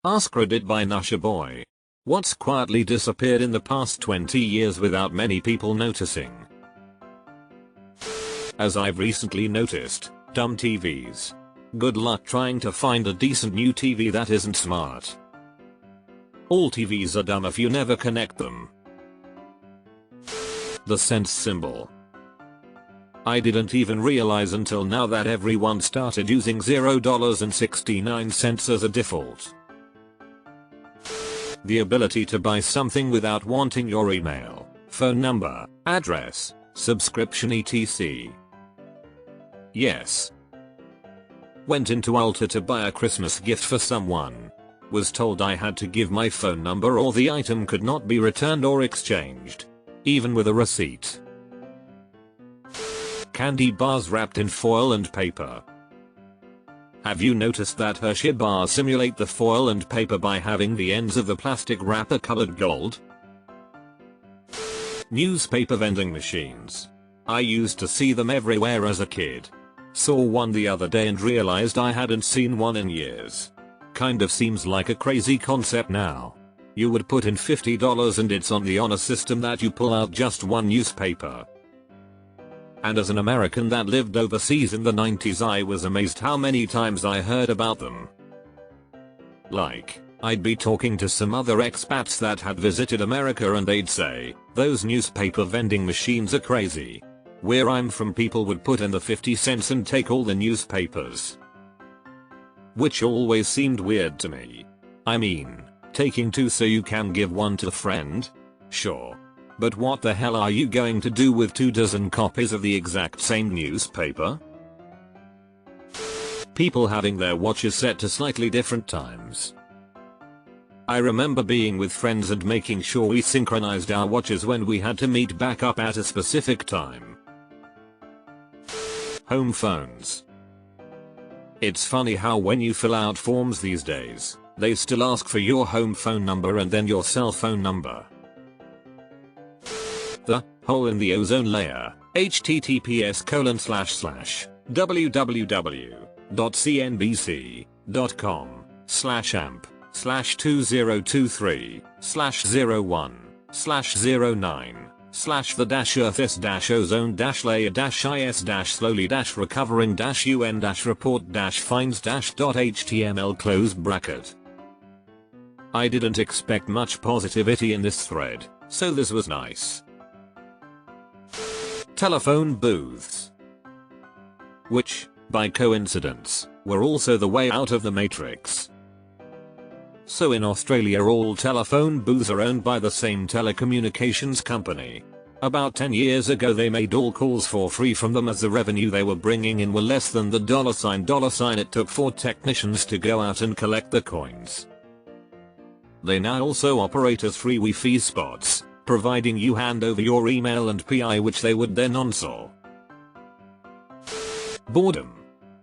AskReddit by Nusha Boy. What's quietly disappeared in the past 20 years without many people noticing? As I've recently noticed, dumb TVs. Good luck trying to find a decent new TV that isn't smart. All TVs are dumb if you never connect them. The cents symbol. I didn't even realize until now that everyone started using $0.69 as a default. The ability to buy something without wanting your email, phone number, address, subscription etc. Yes. Went into Ulta to buy a Christmas gift for someone. Was told I had to give my phone number or the item could not be returned or exchanged. Even with a receipt. Candy bars wrapped in foil and paper. Have you noticed that Hershey bars simulate the foil and paper by having the ends of the plastic wrapper colored gold? Newspaper vending machines. I used to see them everywhere as a kid. Saw one the other day and realized I hadn't seen one in years. Kind of seems like a crazy concept now. You would put in $50 and it's on the honor system that you pull out just one newspaper. And as an American that lived overseas in the 90s, I was amazed how many times I heard about them. Like, I'd be talking to some other expats that had visited America and they'd say, those newspaper vending machines are crazy. Where I'm from, people would put in the 50 cents and take all the newspapers. Which always seemed weird to me. I mean, taking two so you can give one to a friend? Sure. But what the hell are you going to do with 24 copies of the exact same newspaper? People having their watches set to slightly different times. I remember being with friends and making sure we synchronized our watches when we had to meet back up at a specific time. Home phones. It's funny how when you fill out forms these days, they still ask for your home phone number and then your cell phone number. The hole in the ozone layer. https://www.cnbc.com/amp/2023/001/the-earth-dash-is-slowly-recovering-un-finds-dot-html close bracket. I didn't expect much positivity in this thread, so this was nice. Telephone booths. Which, by coincidence, were also the way out of the Matrix. So in Australia all telephone booths are owned by the same telecommunications company. About 10 years ago they made all calls for free from them as the revenue they were bringing in were less than the $sign it took for technicians to go out and collect the coins. They now also operate as free Wi-Fi spots, providing you hand over your email and PI which they would then uninstall. Boredom.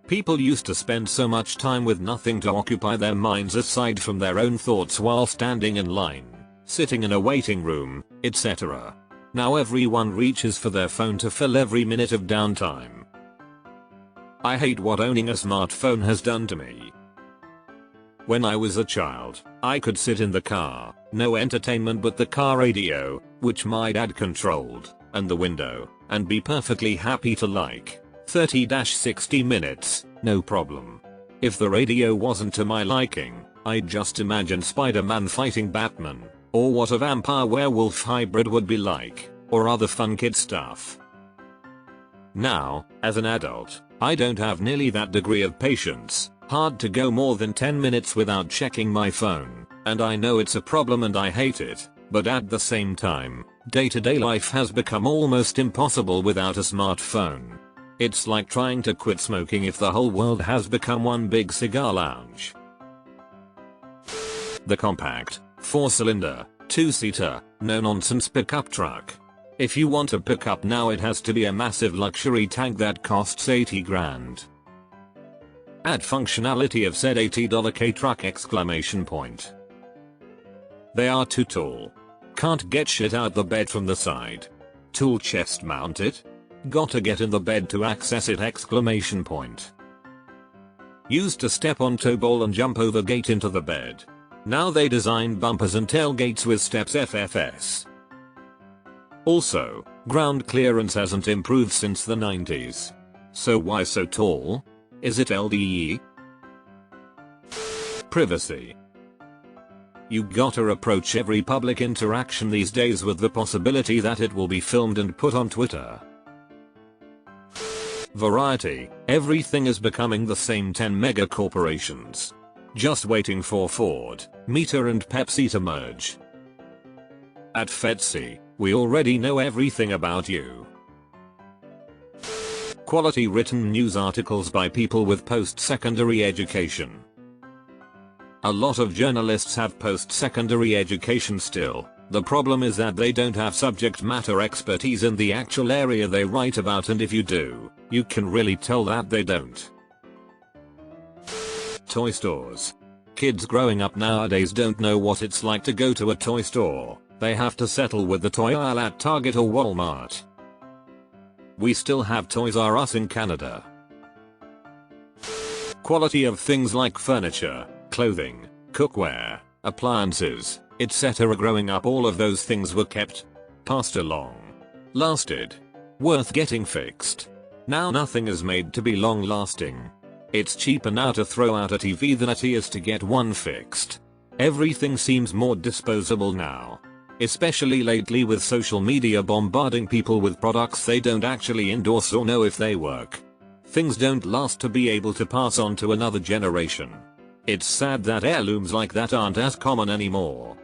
People used to spend so much time with nothing to occupy their minds aside from their own thoughts while standing in line, sitting in a waiting room, etc. Now everyone reaches for their phone to fill every minute of downtime. I hate what owning a smartphone has done to me. When I was a child, I could sit in the car, no entertainment but the car radio, which my dad controlled, and the window, and be perfectly happy to like 30-60 minutes, no problem. If the radio wasn't to my liking, I'd just imagine Spider-Man fighting Batman, or what a vampire werewolf hybrid would be like, or other fun kid stuff. Now, as an adult, I don't have nearly that degree of patience. Hard to go more than 10 minutes without checking my phone, and I know it's a problem and I hate it, but at the same time, day-to-day life has become almost impossible without a smartphone. It's like trying to quit smoking if the whole world has become one big cigar lounge. The compact, 4-cylinder, 2-seater, no-nonsense pickup truck. If you want a pickup now it has to be a massive luxury tank that costs 80 grand. Add functionality of said $80 K-truck exclamation point. They are too tall. Can't get shit out the bed from the side. Tool chest mounted? Gotta get in the bed to access it exclamation point. Used to step on toe ball and jump over gate into the bed. Now they design bumpers and tailgates with steps FFS. Also, ground clearance hasn't improved since the 90s. So why so tall? Is it LDE? Privacy. You gotta approach every public interaction these days with the possibility that it will be filmed and put on Twitter. Variety. Everything is becoming the same 10 mega corporations. Just waiting for Ford, Meta and Pepsi to merge. At Fetsy, we already know everything about you. Quality written news articles by people with post-secondary education. A lot of journalists have post-secondary education still. The problem is that they don't have subject matter expertise in the actual area they write about, and if you do, you can really tell that they don't. Toy stores. Kids growing up nowadays don't know what it's like to go to a toy store. They have to settle with the toy aisle at Target or Walmart. We still have Toys R Us in Canada. Quality of things like furniture, clothing, cookware, appliances, etc. Growing up, all of those things were kept, passed along, lasted, worth getting fixed. Now nothing is made to be long lasting. It's cheaper now to throw out a TV than it is to get one fixed. Everything seems more disposable now. Especially lately, with social media bombarding people with products they don't actually endorse or know if they work. Things don't last to be able to pass on to another generation. It's sad that heirlooms like that aren't as common anymore.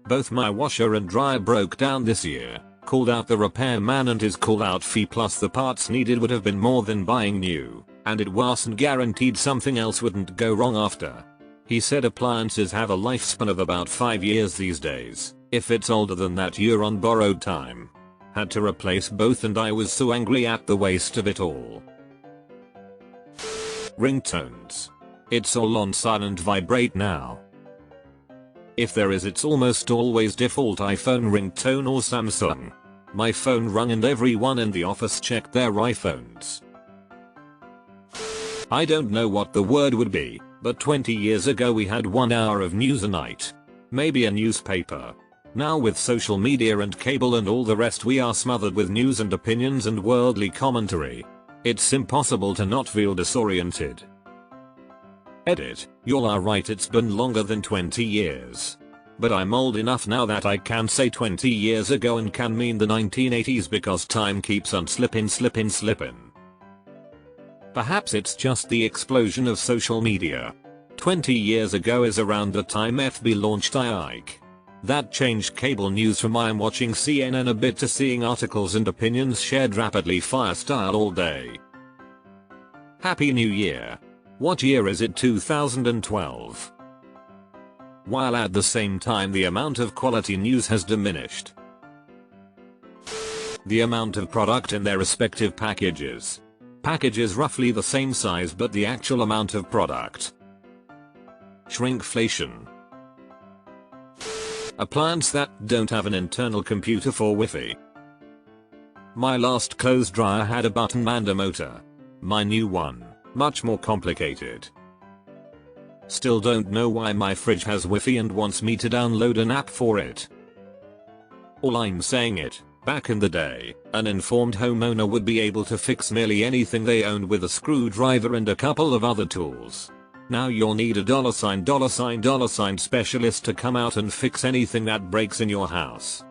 Both my washer and dryer broke down this year. Called out the repairman, and his call out fee plus the parts needed would have been more than buying new, and it wasn't guaranteed something else wouldn't go wrong after. He said appliances have a lifespan of about 5 years these days. If it's older than that, you're on borrowed time. Had to replace both, and I was so angry at the waste of it all. Ringtones. It's all on silent vibrate now. If there is, it's almost always default iPhone ringtone or Samsung. My phone rung and everyone in the office checked their iPhones. I don't know what the word would be, but 20 years ago we had 1 hour of news a night. Maybe a newspaper. Now with social media and cable and all the rest, we are smothered with news and opinions and worldly commentary. It's impossible to not feel disoriented. Edit. Y'all are right, it's been longer than 20 years. But I'm old enough now that I can say 20 years ago and can mean the 1980s because time keeps on slipping. Perhaps it's just the explosion of social media. 20 years ago is around the time FB launched Ike. That changed cable news from I'm watching CNN a bit to seeing articles and opinions shared rapidly fire style all day. Happy New Year. What year is it? 2012. While at the same time the amount of quality news has diminished. The amount of product in their respective packages. Packages roughly the same size, but the actual amount of product. Shrinkflation. Appliances that don't have an internal computer for Wi-Fi. My last clothes dryer had a button and a motor. My new one, much more complicated. Still don't know why my fridge has Wi-Fi and wants me to download an app for it. All I'm saying it, back in the day, an informed homeowner would be able to fix nearly anything they owned with a screwdriver and a couple of other tools. Now you'll need a $$ specialist to come out and fix anything that breaks in your house.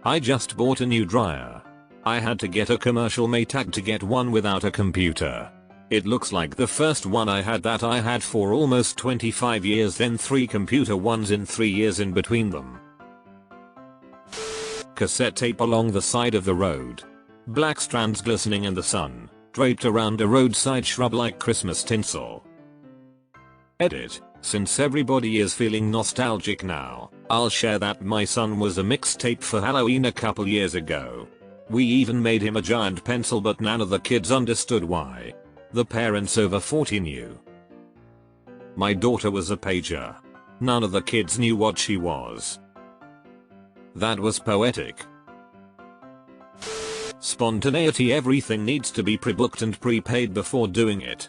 I just bought a new dryer. I had to get a commercial Maytag to get one without a computer. It looks like the first one I had for almost 25 years, then 3 computer ones in 3 years in between them. Cassette tape along the side of the road. Black strands glistening in the sun, draped around a roadside shrub like Christmas tinsel. Edit. Since everybody is feeling nostalgic now, I'll share that my son was a mixtape for Halloween a couple years ago. We even made him a giant pencil, but none of the kids understood why. The parents over 40 knew. My daughter was a pager. None of the kids knew what she was. That was poetic. Spontaneity. Everything needs to be pre-booked and prepaid before doing it.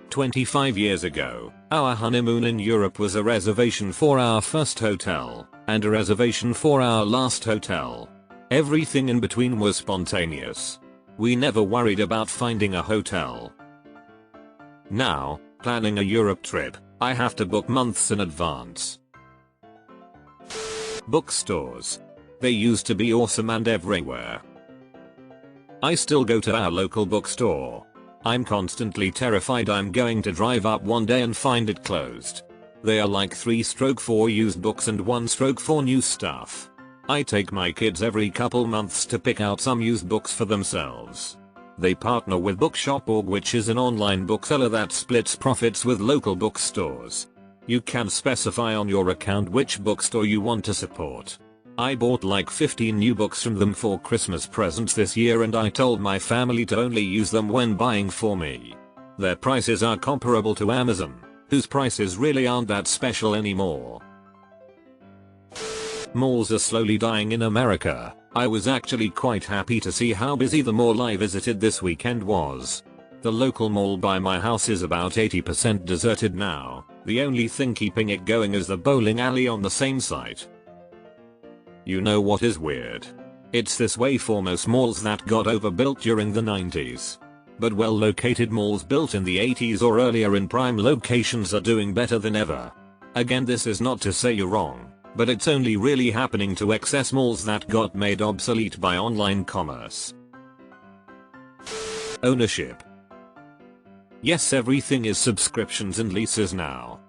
25 years ago, our honeymoon in Europe was a reservation for our first hotel, and a reservation for our last hotel. Everything in between was spontaneous. We never worried about finding a hotel. Now, planning a Europe trip, I have to book months in advance. Bookstores. They used to be awesome and everywhere. I still go to our local bookstore. I'm constantly terrified I'm going to drive up one day and find it closed. They are like 3/4 used books and 1/4 new stuff. I take my kids every couple months to pick out some used books for themselves. They partner with Bookshop.org, which is an online bookseller that splits profits with local bookstores. You can specify on your account which bookstore you want to support. I bought like 15 new books from them for Christmas presents this year, and I told my family to only use them when buying for me. Their prices are comparable to Amazon, whose prices really aren't that special anymore. Malls are slowly dying in America. I was actually quite happy to see how busy the mall I visited this weekend was. The local mall by my house is about 80% deserted now. The only thing keeping it going is the bowling alley on the same site. You know what is weird? It's this way for most malls that got overbuilt during the 90s. But well-located malls built in the 80s or earlier in prime locations are doing better than ever. Again, this is not to say you're wrong, but it's only really happening to excess malls that got made obsolete by online commerce. Ownership. Yes, everything is subscriptions and leases now.